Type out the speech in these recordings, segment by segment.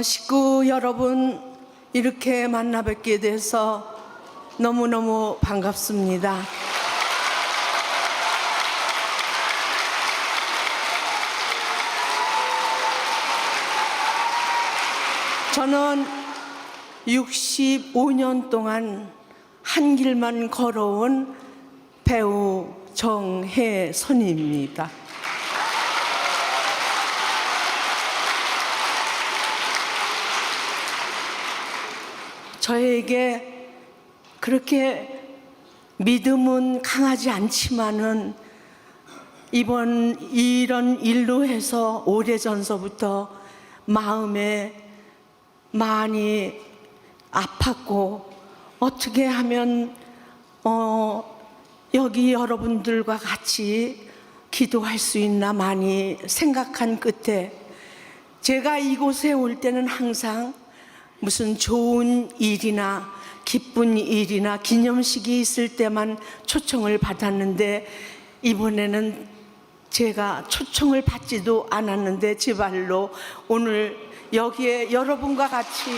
식구 여러분, 이렇게 만나 뵙게 돼서 너무너무 반갑습니다. 저는 65년 동안 한 길만 걸어온 배우 정혜선입니다. 저에게 그렇게 믿음은 강하지 않지만은 이런 일로 해서 오래전서부터 마음에 많이 아팠고, 어떻게 하면 여기 여러분들과 같이 기도할 수 있나 많이 생각한 끝에, 제가 이곳에 올 때는 항상 무슨 좋은 일이나 기쁜 일이나 기념식이 있을 때만 초청을 받았는데, 이번에는 제가 초청을 받지도 않았는데 제 발로 오늘 여기에 여러분과 같이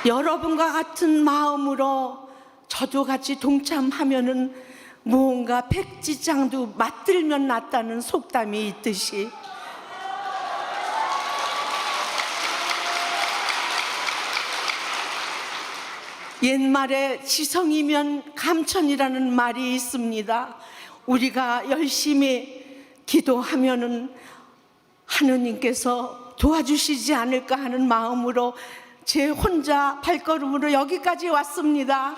여러분과 같은 마음으로 저도 같이 동참하면은 무언가 백지장도 맞들면 낫다는 속담이 있듯이, 옛말에 지성이면 감천이라는 말이 있습니다. 우리가 열심히 기도하면은 하느님께서 도와주시지 않을까 하는 마음으로 제 혼자 발걸음으로 여기까지 왔습니다.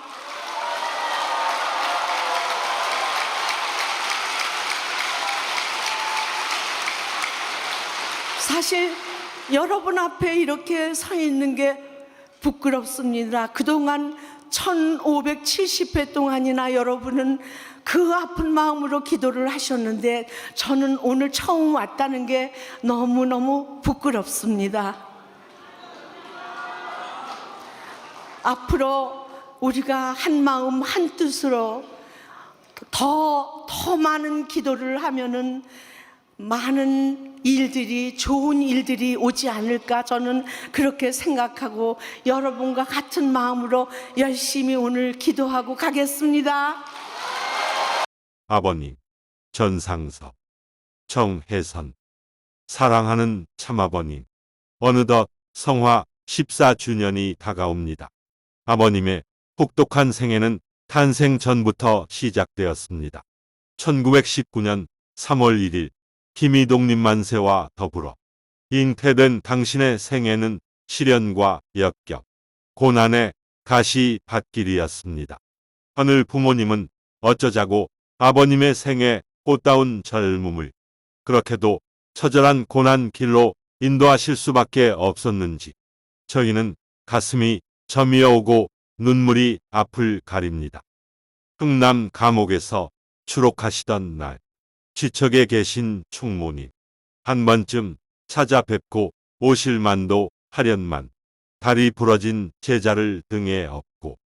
사실 여러분 앞에 이렇게 서 있는 게 부끄럽습니다. 그동안 1570회 동안이나 여러분은 그 아픈 마음으로 기도를 하셨는데, 저는 오늘 처음 왔다는 게 너무너무 부끄럽습니다. 앞으로 우리가 한 마음 한 뜻으로 더 많은 기도를 하면은 많은 일들이, 좋은 일들이 오지 않을까, 저는 그렇게 생각하고 여러분과 같은 마음으로 열심히 오늘 기도하고 가겠습니다. 아버님, 전상섭, 정혜선, 사랑하는 참아버님, 어느덧 성화 14주년이 다가옵니다. 아버님의 혹독한 생애는 탄생 전부터 시작되었습니다. 1919년 3월 1일 김이독립 만세와 더불어 잉태된 당신의 생애는 시련과 역경, 고난의 가시밭길이었습니다. 하늘 부모님은 어쩌자고 아버님의 생애 꽃다운 젊음을 그렇게도 처절한 고난 길로 인도하실 수밖에 없었는지, 저희는 가슴이 저미어오고 눈물이 앞을 가립니다. 흥남 감옥에서 추록하시던 날, 지척에 계신 충모님, 한 번쯤 찾아뵙고 오실 만도 하련만 다리 부러진 제자를 등에 업고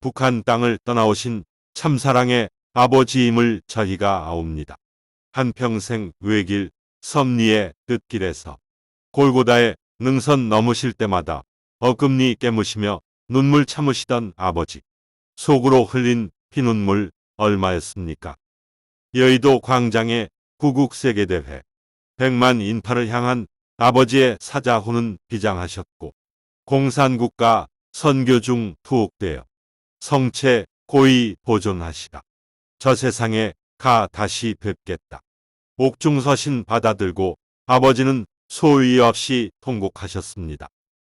북한 땅을 떠나오신 참사랑의 아버지임을 저희가 아옵니다. 한평생 외길 섭리의 끝길에서 골고다의 능선 넘으실 때마다 어금니 깨무시며 눈물 참으시던 아버지, 속으로 흘린 피눈물 얼마였습니까? 여의도 광장의 구국세계대회, 100만 인파를 향한 아버지의 사자후는 비장하셨고, 공산국가 선교 중 투옥되어 성체 고이 보존하시라. 저 세상에 가 다시 뵙겠다. 옥중서신 받아들고 아버지는 소위 없이 통곡하셨습니다.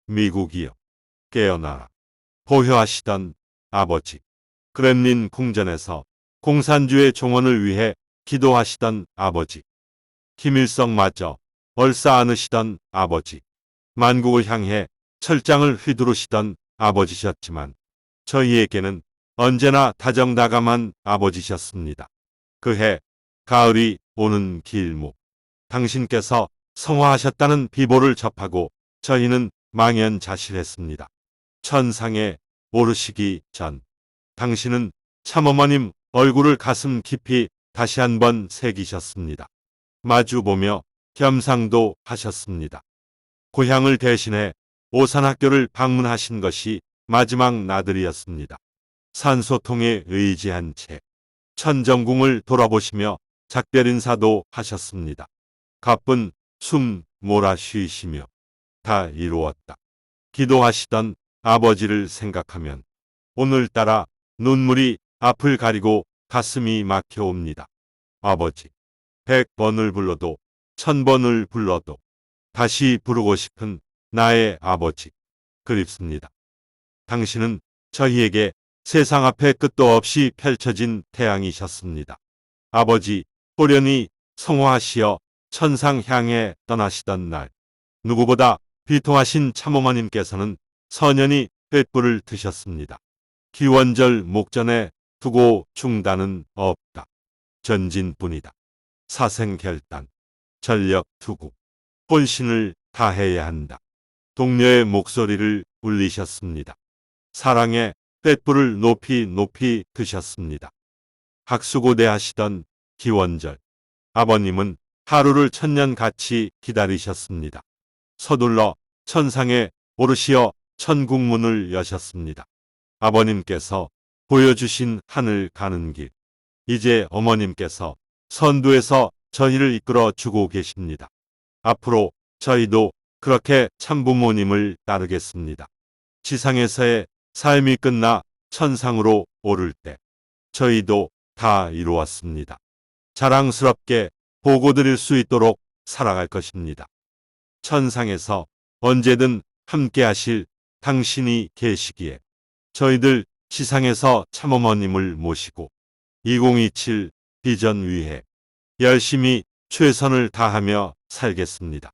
미국이여, 깨어나라. 보효하시던 아버지, 크렘린 궁전에서 공산주의 종언을 위해 기도하시던 아버지, 김일성마저 얼싸 안으시던 아버지, 만국을 향해 철장을 휘두르시던 아버지셨지만 저희에게는 언제나 다정다감한 아버지셨습니다. 그해 가을이 오는 길목, 당신께서 성화하셨다는 비보를 접하고 저희는 망연자실했습니다. 천상의 오르시기 전 당신은 참어머님 얼굴을 가슴 깊이 다시 한번 새기셨습니다. 마주보며 겸상도 하셨습니다. 고향을 대신해 오산학교를 방문하신 것이 마지막 나들이였습니다. 산소통에 의지한 채 천정궁을 돌아보시며 작별 인사도 하셨습니다. 가쁜 숨 몰아 쉬시며 다 이루었다. 기도하시던 아버지를 생각하면 오늘따라 눈물이 앞을 가리고 가슴이 막혀옵니다. 아버지, 100번을 불러도 1000번을 불러도 다시 부르고 싶은 나의 아버지, 그립습니다. 당신은 저희에게 세상 앞에 끝도 없이 펼쳐진 태양이셨습니다. 아버지, 호련히 성화하시어 천상 향해 떠나시던 날, 누구보다 비통하신 참어머님께서는 선연히 횃불을 드셨습니다. 기원절 목전에 두고 중단은 없다. 전진뿐이다. 사생결단, 전력 투구, 혼신을 다해야 한다. 동료의 목소리를 울리셨습니다. 사랑의 횃불을 높이 높이 드셨습니다. 학수고대하시던 기원절, 아버님은 하루를 천년같이 기다리셨습니다. 서둘러 천상에 오르시어 천국문을 여셨습니다. 아버님께서 보여주신 하늘 가는 길, 이제 어머님께서 선두에서 저희를 이끌어 주고 계십니다. 앞으로 저희도 그렇게 참부모님을 따르겠습니다. 지상에서의 삶이 끝나 천상으로 오를 때 저희도 다 이루었습니다. 자랑스럽게 보고드릴 수 있도록 살아갈 것입니다. 천상에서 언제든 함께 하실 당신이 계시기에 저희들 지상에서 참어머님을 모시고 2027 비전 위해 열심히 최선을 다하며 살겠습니다.